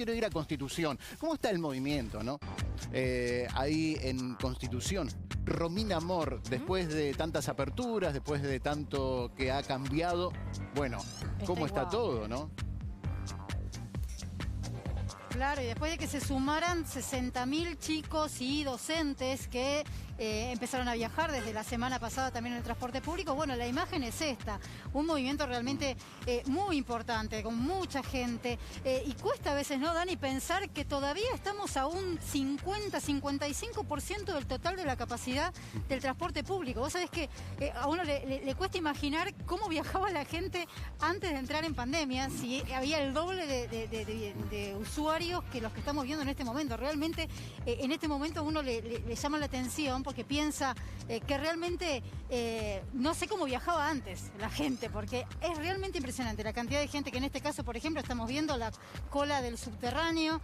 Quiero ir a Constitución. ¿Cómo está el movimiento, no? Ahí en Constitución. Romina Amor, después de tantas aperturas, después de tanto que ha cambiado, bueno, ¿cómo está todo, no? Claro, y después de que se sumaran 60.000 chicos y docentes que empezaron a viajar desde la semana pasada también en el transporte público, bueno, la imagen es esta, un movimiento realmente muy importante, con mucha gente, y cuesta a veces, ¿no, Dani?, pensar que todavía estamos a un 50-55% del total de la capacidad del transporte público. Vos sabés que a uno le cuesta imaginar cómo viajaba la gente antes de entrar en pandemia, si había el doble de usuarios que los que estamos viendo en este momento. Realmente en este momento a uno le llama la atención porque piensa que realmente no sé cómo viajaba antes la gente, porque es realmente impresionante la cantidad de gente que en este caso, por ejemplo, estamos viendo la cola del subterráneo.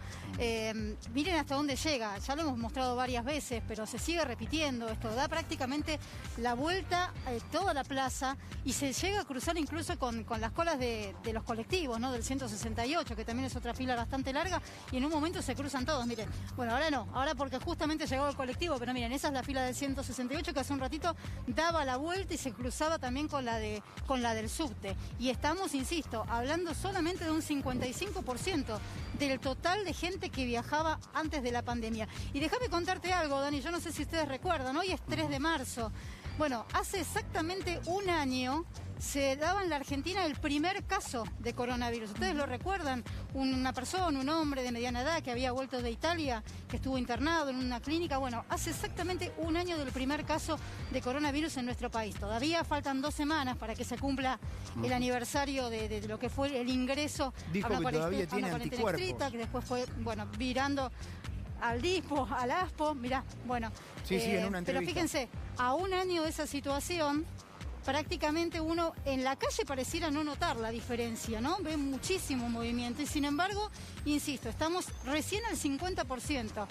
Miren hasta dónde llega, ya lo hemos mostrado varias veces, pero se sigue repitiendo esto, da prácticamente la vuelta toda la plaza y se llega a cruzar incluso con las colas de los colectivos, ¿no?, del 168, que también es otra fila bastante larga, y en un momento se cruzan todos. Miren, bueno, ahora no, ahora porque justamente llegó el colectivo, pero miren, esa es la fila del 168 que hace un ratito daba la vuelta y se cruzaba también con la del subte. Y estamos, insisto, hablando solamente de un 55% del total de gente que viajaba antes de la pandemia. Y déjame contarte algo, Dani, yo no sé si ustedes recuerdan, hoy es 3 de marzo. Bueno, hace exactamente un año se daba en la Argentina el primer caso de coronavirus. ¿Ustedes lo recuerdan? Una persona, un hombre de mediana edad que había vuelto de Italia, que estuvo internado en una clínica. Bueno, hace exactamente un año del primer caso de coronavirus en nuestro país. Todavía faltan 2 semanas para que se cumpla el aniversario de lo que fue el ingreso Dijo a una que todavía tiene cuarentena estricta, que después fue, bueno, virando al DISPO, al ASPO, mirá, bueno. Sí, en una entrevista. Pero fíjense, a un año de esa situación, prácticamente uno en la calle pareciera no notar la diferencia, ¿no? Ve muchísimo movimiento y sin embargo, insisto, estamos recién al 50%.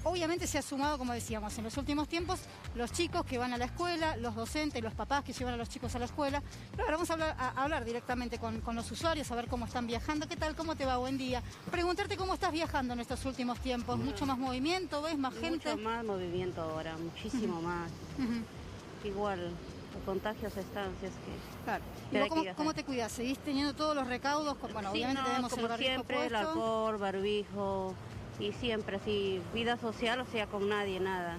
Obviamente se ha sumado, como decíamos, en los últimos tiempos los chicos que van a la escuela, los docentes, los papás que llevan a los chicos a la escuela. Pero ahora vamos a hablar directamente con los usuarios, a ver cómo están viajando. ¿Qué tal? ¿Cómo te va? Buen día. Preguntarte cómo estás viajando en estos últimos tiempos. ¿Mucho más movimiento? ¿Ves más gente? Mucho más movimiento ahora, muchísimo más. Igual, los contagios están, si es que... Claro. ¿Y vos cómo te cuidas? ¿Seguís teniendo todos los recaudos? Bueno, sí, obviamente no, tenemos como el barbijo siempre, puesto. el alcohol, barbijo, y siempre así, vida social, o sea, con nadie, nada.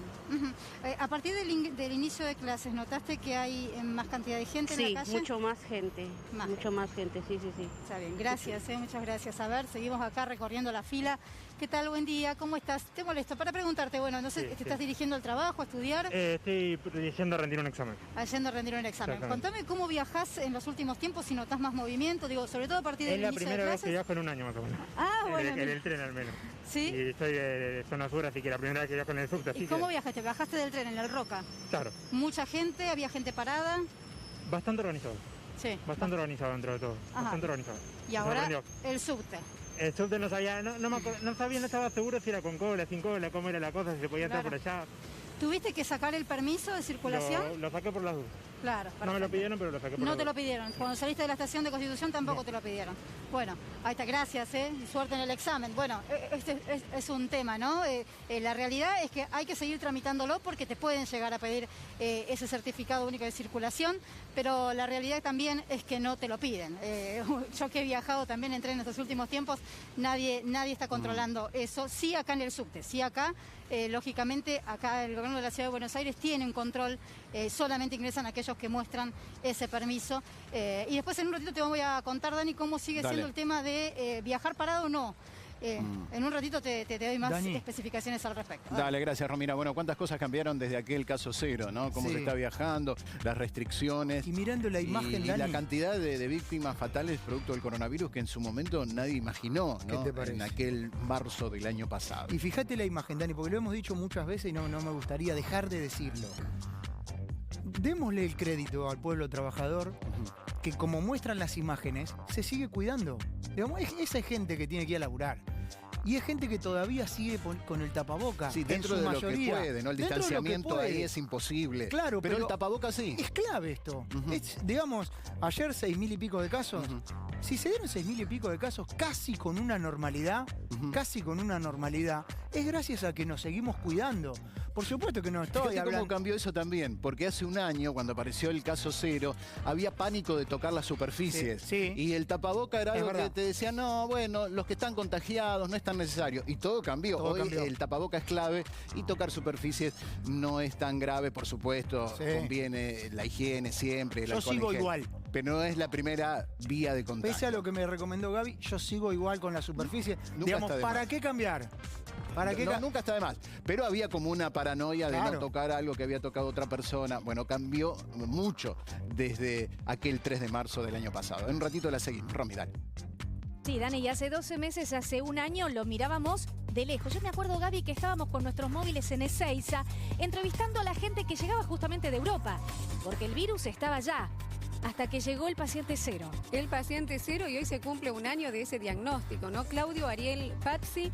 A partir del inicio de clases, ¿notaste que hay más cantidad de gente en la calle? Sí, mucho más gente, más gente, sí. Está bien, gracias, muchas gracias. A ver, seguimos acá recorriendo la fila. ¿Qué tal? Buen día, ¿cómo estás? Te molesto para preguntarte, bueno, no sé, ¿te estás dirigiendo al trabajo, a estudiar? Estoy yendo a rendir un examen. Yendo a rendir un examen. Contame cómo viajás en los últimos tiempos, si notás más movimiento, digo, sobre todo a partir del inicio de clases. Es la primera vez que viajo en un año más o menos. Ah, bueno. En el tren al menos. ¿Sí? Y estoy de zona sur, así que la primera vez que viajo en el subte. ¿Y cómo viajaste? ¿Bajaste del tren en el Roca? Claro. ¿Mucha gente? ¿Había gente parada? Bastante organizado. Sí. Bastante organizado dentro de todo. Ajá. Bastante organizado. Y ahora el subte. El subte no sabía, no estaba seguro si era con cola, sin cola, cómo era la cosa, si se podía entrar por allá. ¿Tuviste que sacar el permiso de circulación? Lo saqué por las dudas. Claro. No me lo pidieron, pero lo saqué por las dudas. No te lo pidieron. Cuando saliste de la estación de Constitución tampoco te lo pidieron. Bueno, ahí está, gracias, y suerte en el examen. Bueno, este es un tema, ¿no? La realidad es que hay que seguir tramitándolo porque te pueden llegar a pedir ese certificado único de circulación, pero la realidad también es que no te lo piden. Yo que he viajado también, entré en estos últimos tiempos, nadie está controlando eso. Sí acá en el subte, sí acá, lógicamente, acá el gobierno de la Ciudad de Buenos Aires tiene un control, solamente ingresan aquellos que muestran ese permiso. Y después en un ratito te voy a contar, Dani, cómo sigue siendo el tema de viajar parado o no. En un ratito te doy más especificaciones al respecto. Dale, gracias, Romina. Bueno, ¿cuántas cosas cambiaron desde aquel caso cero, no? Cómo se está viajando, las restricciones. Y mirando la imagen, y la cantidad de víctimas fatales producto del coronavirus que en su momento nadie imaginó, ¿no? ¿Qué te parece? En aquel marzo del año pasado. Y fíjate la imagen, Dani, porque lo hemos dicho muchas veces y no me gustaría dejar de decirlo. Démosle el crédito al pueblo trabajador que, como muestran las imágenes, se sigue cuidando. Digamos, esa es gente que tiene que ir a laburar. Y es gente que todavía sigue con el tapaboca. Sí, dentro de lo que puede, ¿no? El distanciamiento ahí es imposible. Claro, pero el tapaboca sí. Es clave esto. Digamos, ayer 6.000 y pico de casos. Si se dieron 6.000 y pico de casos casi con una normalidad, es gracias a que nos seguimos cuidando. Por supuesto que no estoy Fíjate hablando... cómo cambió eso también, porque hace un año, cuando apareció el caso cero, había pánico de tocar las superficies. Sí. Y el tapaboca era Es algo que verdad. te decía, no, bueno, los que están contagiados no es tan necesario. Y todo cambió. Todo Hoy cambió. el tapaboca es clave y tocar superficies no es tan grave, por supuesto. Sí. Conviene la higiene siempre. El Yo alcohol en sigo gel. igual. Pero no es la primera vía de contagio. Pese a lo que me recomendó Gaby, yo sigo igual con la superficie. Nunca Digamos, está de ¿para más. qué cambiar? ¿Para qué Nunca está de más. Pero había como una paranoia de Claro. no tocar algo que había tocado otra persona. Bueno, cambió mucho desde aquel 3 de marzo del año pasado. En un ratito la seguimos. Romy, dale. Sí, Dani, y hace 12 meses, hace un año, lo mirábamos de lejos. Yo me acuerdo, Gaby, que estábamos con nuestros móviles en Ezeiza entrevistando a la gente que llegaba justamente de Europa, porque el virus estaba allá, hasta que llegó el paciente cero. El paciente cero, y hoy se cumple un año de ese diagnóstico, ¿no? Claudio Ariel Pazzi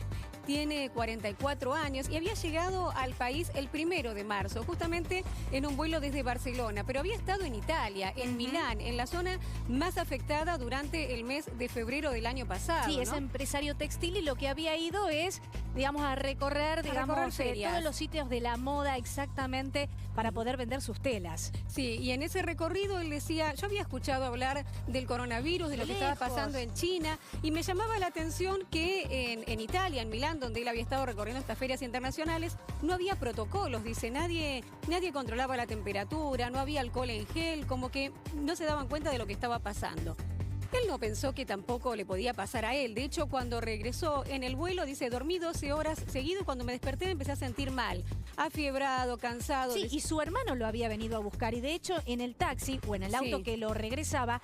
tiene 44 años y había llegado al país el 1 de marzo, justamente en un vuelo desde Barcelona, pero había estado en Italia, en Milán, en la zona más afectada durante el mes de febrero del año pasado. Sí, es ¿no? empresario textil y lo que había ido es, digamos, a recorrer, ferias. todos los sitios de la moda exactamente para poder vender sus telas. Sí, y en ese recorrido él decía, yo había escuchado hablar del coronavirus, de lo que estaba Lejos. pasando en China, y me llamaba la atención que en Italia, en Milán, donde él había estado recorriendo estas ferias internacionales, no había protocolos, dice, nadie controlaba la temperatura, no había alcohol en gel, como que no se daban cuenta de lo que estaba pasando. Él no pensó que tampoco le podía pasar a él. De hecho, cuando regresó en el vuelo, dice, dormí 12 horas seguido y cuando me desperté me empecé a sentir mal, afiebrado, cansado. Sí, y su hermano lo había venido a buscar y de hecho en el taxi o en el auto Sí. que lo regresaba,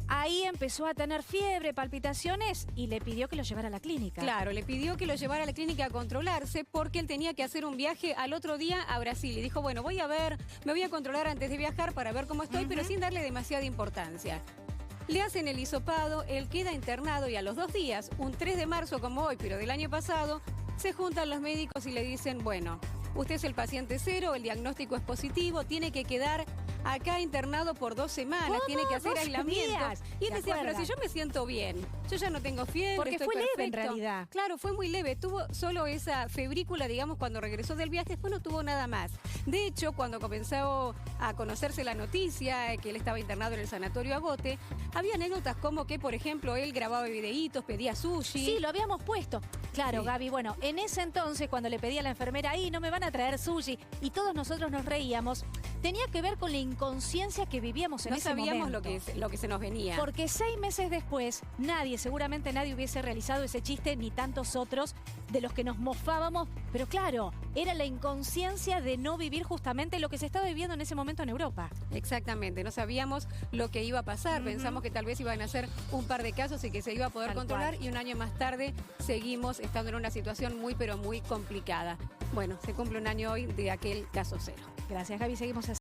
ahí empezó a tener fiebre, palpitaciones y le pidió que lo llevara a la clínica. Claro, le pidió que lo llevara a la clínica a controlarse porque él tenía que hacer un viaje al otro día a Brasil. Y dijo, bueno, me voy a controlar antes de viajar para ver cómo estoy, pero sin darle demasiada importancia. Le hacen el hisopado, él queda internado y a los 2 días, un 3 de marzo como hoy, pero del año pasado, se juntan los médicos y le dicen, bueno, usted es el paciente cero, el diagnóstico es positivo, tiene que quedar acá internado por 2 semanas, ¿Cómo? tiene que hacer 12 aislamiento. días. Y él ¿Se decía, pero acuerda? si yo me siento bien, yo ya no tengo fiebre, Porque estoy fue leve en perfecto. realidad. Claro, fue muy leve, tuvo solo esa febrícula, digamos, cuando regresó del viaje, después no tuvo nada más. De hecho, cuando comenzó a conocerse la noticia, que él estaba internado en el sanatorio Agote, había anécdotas como que, por ejemplo, él grababa videitos, pedía sushi. Sí, lo habíamos puesto. Claro, Sí. Gaby, bueno, en ese entonces cuando le pedí a la enfermera, ahí no me van a traer sushi, y todos nosotros nos reíamos, tenía que ver con la inconsciencia que vivíamos en no ese sabíamos momento. lo que se nos venía. Porque 6 meses después, seguramente nadie hubiese realizado ese chiste, ni tantos otros de los que nos mofábamos. Pero claro, era la inconsciencia de no vivir justamente lo que se estaba viviendo en ese momento en Europa. Exactamente, no sabíamos lo que iba a pasar, pensamos que tal vez iban a ser un par de casos y que se iba a poder Tal controlar cual. y un año más tarde seguimos estando en una situación muy pero muy complicada. Bueno, se cumple un año hoy de aquel caso cero. Gracias, Gaby. Seguimos así.